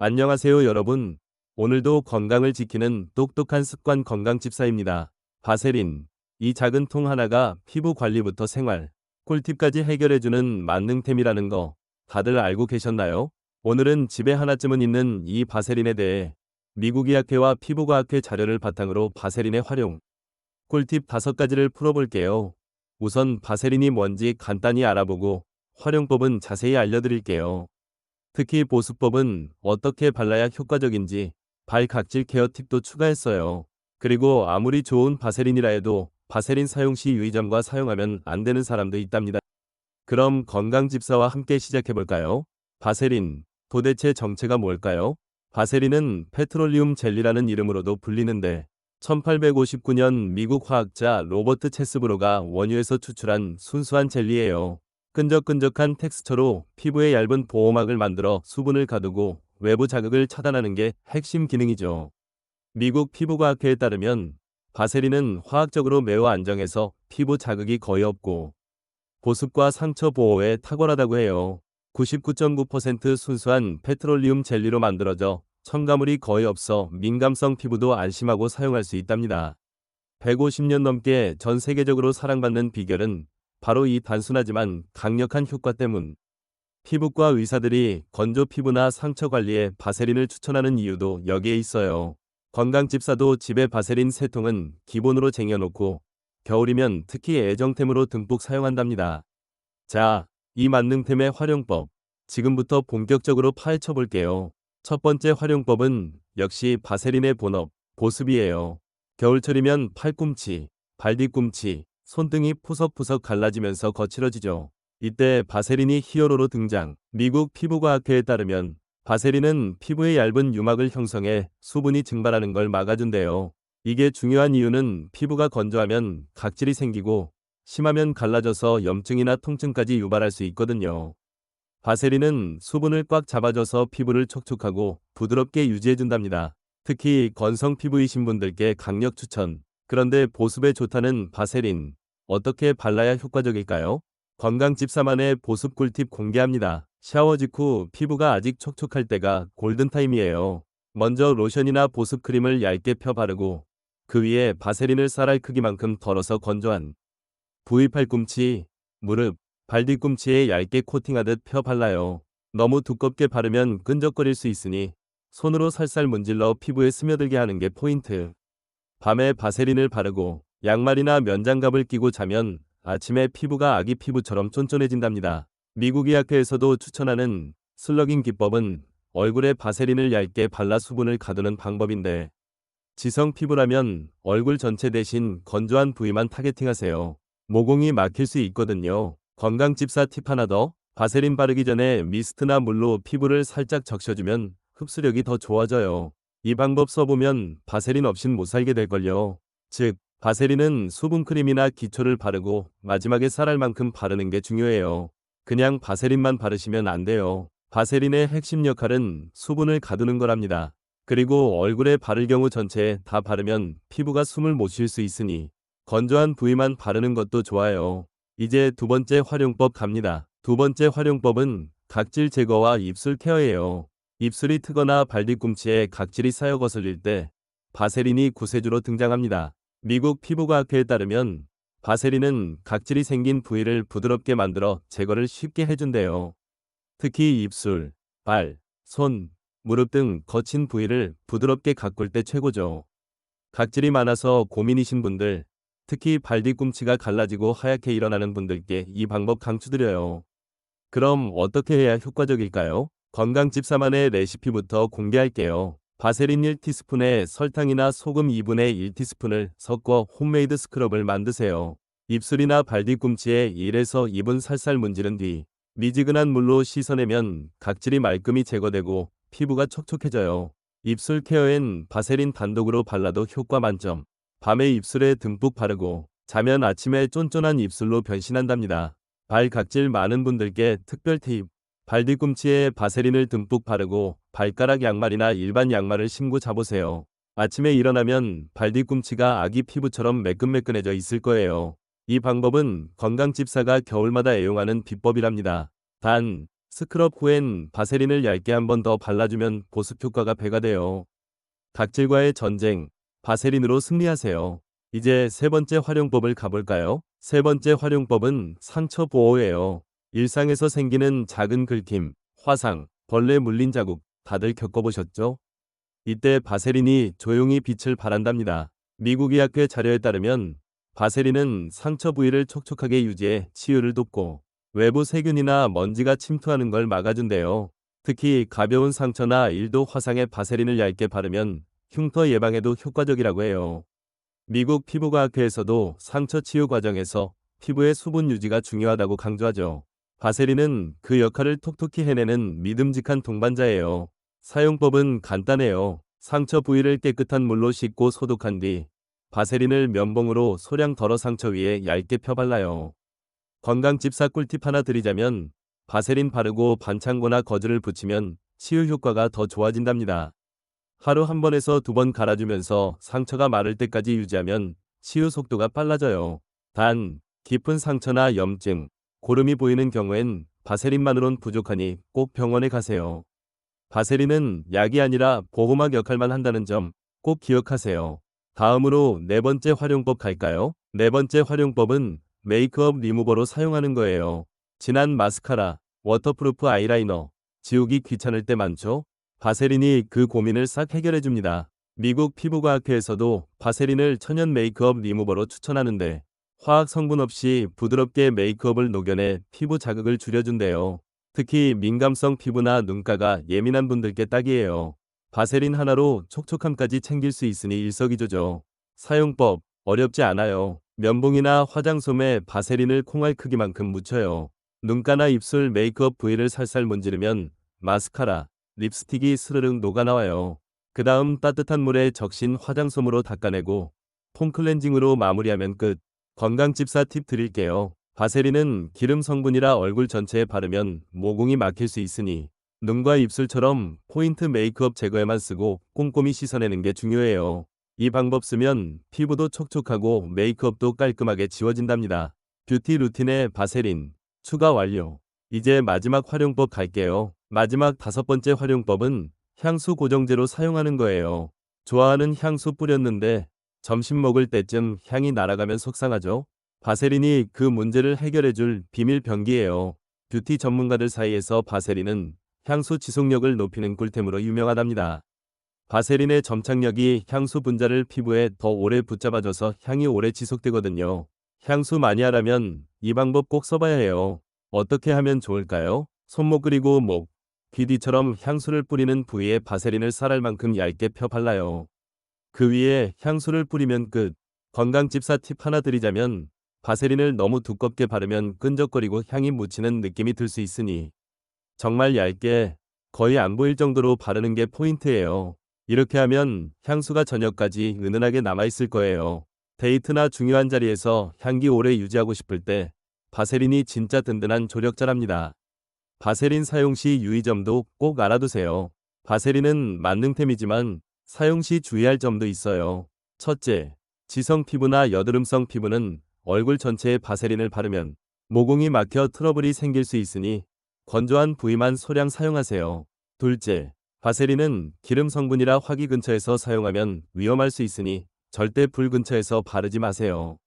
안녕하세요, 여러분. 오늘도 건강을 지키는 똑똑한 습관 건강집사입니다. 바세린. 이 작은 통 하나가 피부 관리부터 생활, 꿀팁까지 해결해주는 만능템이라는 거 다들 알고 계셨나요? 오늘은 집에 하나쯤은 있는 이 바세린에 대해 미국의학회와 피부과학회 자료를 바탕으로 바세린의 활용, 꿀팁 5가지를 풀어볼게요. 우선 바세린이 뭔지 간단히 알아보고 활용법은 자세히 알려드릴게요. 특히 보습법은 어떻게 발라야 효과적인지 발 각질 케어 팁도 추가했어요. 그리고 아무리 좋은 바세린이라 해도 바세린 사용 시 유의점과 사용하면 안 되는 사람도 있답니다. 그럼 건강집사와 함께 시작해볼까요? 바세린, 도대체 정체가 뭘까요? 바세린은 페트롤리움 젤리라는 이름으로도 불리는데 1859년 미국 화학자 로버트 체스브로가 원유에서 추출한 순수한 젤리예요. 끈적끈적한 텍스처로 피부에 얇은 보호막을 만들어 수분을 가두고 외부 자극을 차단하는 게 핵심 기능이죠. 미국 피부과학회에 따르면 바세린은 화학적으로 매우 안정해서 피부 자극이 거의 없고 보습과 상처 보호에 탁월하다고 해요. 99.9% 순수한 페트롤리움 젤리로 만들어져 첨가물이 거의 없어 민감성 피부도 안심하고 사용할 수 있답니다. 150년 넘게 전 세계적으로 사랑받는 비결은 바로 이 단순하지만 강력한 효과 때문. 피부과 의사들이 건조 피부나 상처 관리에 바세린을 추천하는 이유도 여기에 있어요. 건강집사도 집에 바세린 3통은 기본으로 쟁여놓고 겨울이면 특히 애정템으로 듬뿍 사용한답니다. 자, 이 만능템의 활용법. 지금부터 본격적으로 파헤쳐 볼게요. 첫 번째 활용법은 역시 바세린의 본업, 보습이에요. 겨울철이면 팔꿈치, 발뒤꿈치, 손등이 푸석푸석 갈라지면서 거칠어지죠. 이때 바세린이 히어로로 등장. 미국 피부과학회에 따르면 바세린은 피부에 얇은 유막을 형성해 수분이 증발하는 걸 막아준대요. 이게 중요한 이유는 피부가 건조하면 각질이 생기고 심하면 갈라져서 염증이나 통증까지 유발할 수 있거든요. 바세린은 수분을 꽉 잡아줘서 피부를 촉촉하고 부드럽게 유지해준답니다. 특히 건성 피부이신 분들께 강력 추천. 그런데 보습에 좋다는 바세린. 어떻게 발라야 효과적일까요? 건강집사만의 보습 꿀팁 공개합니다. 샤워 직후 피부가 아직 촉촉할 때가 골든타임이에요. 먼저 로션이나 보습 크림을 얇게 펴 바르고 그 위에 바세린을 쌀알 크기만큼 덜어서 건조한 부위 팔꿈치, 무릎, 발 뒤꿈치에 얇게 코팅하듯 펴 발라요. 너무 두껍게 바르면 끈적거릴 수 있으니 손으로 살살 문질러 피부에 스며들게 하는 게 포인트. 밤에 바세린을 바르고 양말이나 면장갑을 끼고 자면 아침에 피부가 아기 피부처럼 쫀쫀해진답니다. 미국의학회에서도 추천하는 슬러깅 기법은 얼굴에 바세린을 얇게 발라 수분을 가두는 방법인데 지성 피부라면 얼굴 전체 대신 건조한 부위만 타겟팅하세요. 모공이 막힐 수 있거든요. 건강집사 팁 하나 더. 바세린 바르기 전에 미스트나 물로 피부를 살짝 적셔주면 흡수력이 더 좋아져요. 이 방법 써보면 바세린 없인 못 살게 될걸요. 즉, 바세린은 수분크림이나 기초를 바르고 마지막에 쌀알만큼 바르는 게 중요해요. 그냥 바세린만 바르시면 안 돼요. 바세린의 핵심 역할은 수분을 가두는 거랍니다. 그리고 얼굴에 바를 경우 전체에 다 바르면 피부가 숨을 못 쉴 수 있으니 건조한 부위만 바르는 것도 좋아요. 이제 두 번째 활용법 갑니다. 두 번째 활용법은 각질 제거와 입술 케어예요. 입술이 트거나 발뒤꿈치에 각질이 쌓여 거슬릴 때 바세린이 구세주로 등장합니다. 미국 피부과학회에 따르면 바세린은 각질이 생긴 부위를 부드럽게 만들어 제거를 쉽게 해준대요. 특히 입술, 발, 손, 무릎 등 거친 부위를 부드럽게 가꿀 때 최고죠. 각질이 많아서 고민이신 분들, 특히 발뒤꿈치가 갈라지고 하얗게 일어나는 분들께 이 방법 강추드려요. 그럼 어떻게 해야 효과적일까요? 건강집사만의 레시피부터 공개할게요. 바세린 1티스푼에 설탕이나 소금 2분의 1티스푼을 섞어 홈메이드 스크럽을 만드세요. 입술이나 발뒤꿈치에 1에서 2분 살살 문지른 뒤 미지근한 물로 씻어내면 각질이 말끔히 제거되고 피부가 촉촉해져요. 입술 케어엔 바세린 단독으로 발라도 효과 만점. 밤에 입술에 듬뿍 바르고 자면 아침에 쫀쫀한 입술로 변신한답니다. 발 각질 많은 분들께 특별 팁. 발 뒤꿈치에 바세린을 듬뿍 바르고 발가락 양말이나 일반 양말을 신고 자보세요. 아침에 일어나면 발 뒤꿈치가 아기 피부처럼 매끈매끈해져 있을 거예요. 이 방법은 건강집사가 겨울마다 애용하는 비법이랍니다. 단, 스크럽 후엔 바세린을 얇게 한 번 더 발라주면 보습 효과가 배가 돼요. 각질과의 전쟁, 바세린으로 승리하세요. 이제 세 번째 활용법을 가볼까요? 세 번째 활용법은 상처 보호예요. 일상에서 생기는 작은 긁힘, 화상, 벌레 물린 자국 다들 겪어보셨죠? 이때 바세린이 조용히 빛을 발한답니다. 미국 의학회 자료에 따르면 바세린은 상처 부위를 촉촉하게 유지해 치유를 돕고 외부 세균이나 먼지가 침투하는 걸 막아준대요. 특히 가벼운 상처나 일도 화상에 바세린을 얇게 바르면 흉터 예방에도 효과적이라고 해요. 미국 피부과학회에서도 상처 치유 과정에서 피부의 수분 유지가 중요하다고 강조하죠. 바세린은 그 역할을 톡톡히 해내는 믿음직한 동반자예요. 사용법은 간단해요. 상처 부위를 깨끗한 물로 씻고 소독한 뒤 바세린을 면봉으로 소량 덜어 상처 위에 얇게 펴발라요. 건강집사 꿀팁 하나 드리자면 바세린 바르고 반창고나 거즈를 붙이면 치유 효과가 더 좋아진답니다. 하루 한 번에서 두 번 갈아주면서 상처가 마를 때까지 유지하면 치유 속도가 빨라져요. 단, 깊은 상처나 염증, 고름이 보이는 경우엔 바세린만으론 부족하니 꼭 병원에 가세요. 바세린은 약이 아니라 보호막 역할만 한다는 점 꼭 기억하세요. 다음으로 네 번째 활용법 갈까요? 네 번째 활용법은 메이크업 리무버로 사용하는 거예요. 진한 마스카라, 워터프루프 아이라이너, 지우기 귀찮을 때 많죠? 바세린이 그 고민을 싹 해결해 줍니다. 미국 피부과학회에서도 바세린을 천연 메이크업 리무버로 추천하는데 화학 성분 없이 부드럽게 메이크업을 녹여내 피부 자극을 줄여준대요. 특히 민감성 피부나 눈가가 예민한 분들께 딱이에요. 바세린 하나로 촉촉함까지 챙길 수 있으니 일석이조죠. 사용법 어렵지 않아요. 면봉이나 화장솜에 바세린을 콩알 크기만큼 묻혀요. 눈가나 입술 메이크업 부위를 살살 문지르면 마스카라, 립스틱이 스르륵 녹아나와요. 그 다음 따뜻한 물에 적신 화장솜으로 닦아내고 폼 클렌징으로 마무리하면 끝. 건강집사 팁 드릴게요. 바세린은 기름 성분이라 얼굴 전체에 바르면 모공이 막힐 수 있으니 눈과 입술처럼 포인트 메이크업 제거에만 쓰고 꼼꼼히 씻어내는 게 중요해요. 이 방법 쓰면 피부도 촉촉하고 메이크업도 깔끔하게 지워진답니다. 뷰티 루틴에 바세린 추가 완료. 이제 마지막 활용법 갈게요. 마지막 다섯 번째 활용법은 향수 고정제로 사용하는 거예요. 좋아하는 향수 뿌렸는데 점심 먹을 때쯤 향이 날아가면 속상하죠? 바세린이 그 문제를 해결해줄 비밀 병기예요. 뷰티 전문가들 사이에서 바세린은 향수 지속력을 높이는 꿀템으로 유명하답니다. 바세린의 점착력이 향수 분자를 피부에 더 오래 붙잡아줘서 향이 오래 지속되거든요. 향수 마니아라면 이 방법 꼭 써봐야 해요. 어떻게 하면 좋을까요? 손목 그리고 목, 귀 뒤처럼 향수를 뿌리는 부위에 바세린을 쌀알 만큼 얇게 펴 발라요. 그 위에 향수를 뿌리면 끝. 건강집사 팁 하나 드리자면 바세린을 너무 두껍게 바르면 끈적거리고 향이 묻히는 느낌이 들 수 있으니 정말 얇게 거의 안 보일 정도로 바르는 게 포인트예요. 이렇게 하면 향수가 저녁까지 은은하게 남아있을 거예요. 데이트나 중요한 자리에서 향기 오래 유지하고 싶을 때 바세린이 진짜 든든한 조력자랍니다. 바세린 사용 시 유의점도 꼭 알아두세요. 바세린은 만능템이지만 사용 시 주의할 점도 있어요. 첫째, 지성 피부나 여드름성 피부는 얼굴 전체에 바세린을 바르면 모공이 막혀 트러블이 생길 수 있으니 건조한 부위만 소량 사용하세요. 둘째, 바세린은 기름 성분이라 화기 근처에서 사용하면 위험할 수 있으니 절대 불 근처에서 바르지 마세요.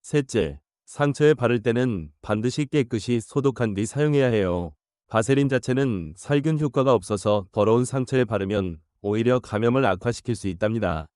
셋째, 상처에 바를 때는 반드시 깨끗이 소독한 뒤 사용해야 해요. 바세린 자체는 살균 효과가 없어서 더러운 상처에 바르면 오히려 감염을 악화시킬 수 있답니다.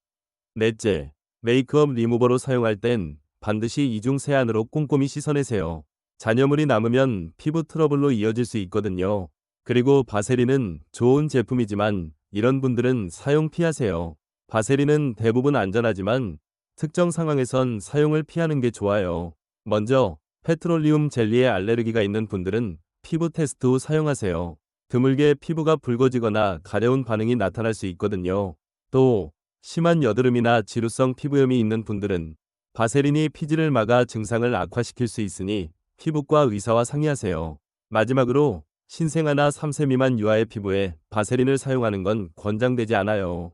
넷째, 메이크업 리무버로 사용할 땐 반드시 이중 세안으로 꼼꼼히 씻어내세요. 잔여물이 남으면 피부 트러블로 이어질 수 있거든요. 그리고 바세린은 좋은 제품이지만 이런 분들은 사용 피하세요. 바세린은 대부분 안전하지만 특정 상황에선 사용을 피하는 게 좋아요. 먼저 페트롤리움 젤리에 알레르기가 있는 분들은 피부 테스트 후 사용하세요. 드물게 피부가 붉어지거나 가려운 반응이 나타날 수 있거든요. 또 심한 여드름이나 지루성 피부염이 있는 분들은 바세린이 피지를 막아 증상을 악화시킬 수 있으니 피부과 의사와 상의하세요. 마지막으로 신생아나 3세 미만 유아의 피부에 바세린을 사용하는 건 권장되지 않아요.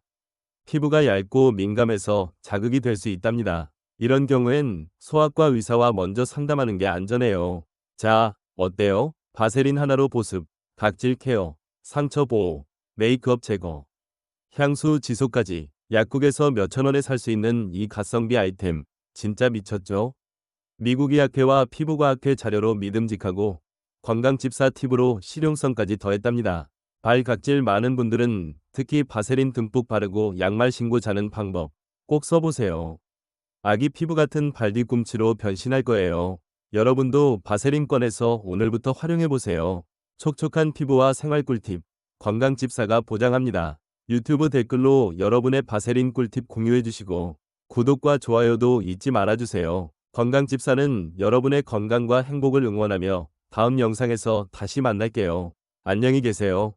피부가 얇고 민감해서 자극이 될 수 있답니다. 이런 경우엔 소아과 의사와 먼저 상담하는 게 안전해요. 자, 어때요? 바세린 하나로 보습 각질 케어, 상처 보호, 메이크업 제거, 향수 지속까지 약국에서 몇천 원에 살 수 있는 이 가성비 아이템 진짜 미쳤죠? 미국의학회와 피부과학회 자료로 믿음직하고 건강집사 팁으로 실용성까지 더했답니다. 발 각질 많은 분들은 특히 바세린 듬뿍 바르고 양말 신고 자는 방법 꼭 써보세요. 아기 피부 같은 발 뒤꿈치로 변신할 거예요. 여러분도 바세린 꺼내서 오늘부터 활용해보세요. 촉촉한 피부와 생활 꿀팁, 건강집사가 보장합니다. 유튜브 댓글로 여러분의 바세린 꿀팁 공유해주시고 구독과 좋아요도 잊지 말아주세요. 건강집사는 여러분의 건강과 행복을 응원하며 다음 영상에서 다시 만날게요. 안녕히 계세요.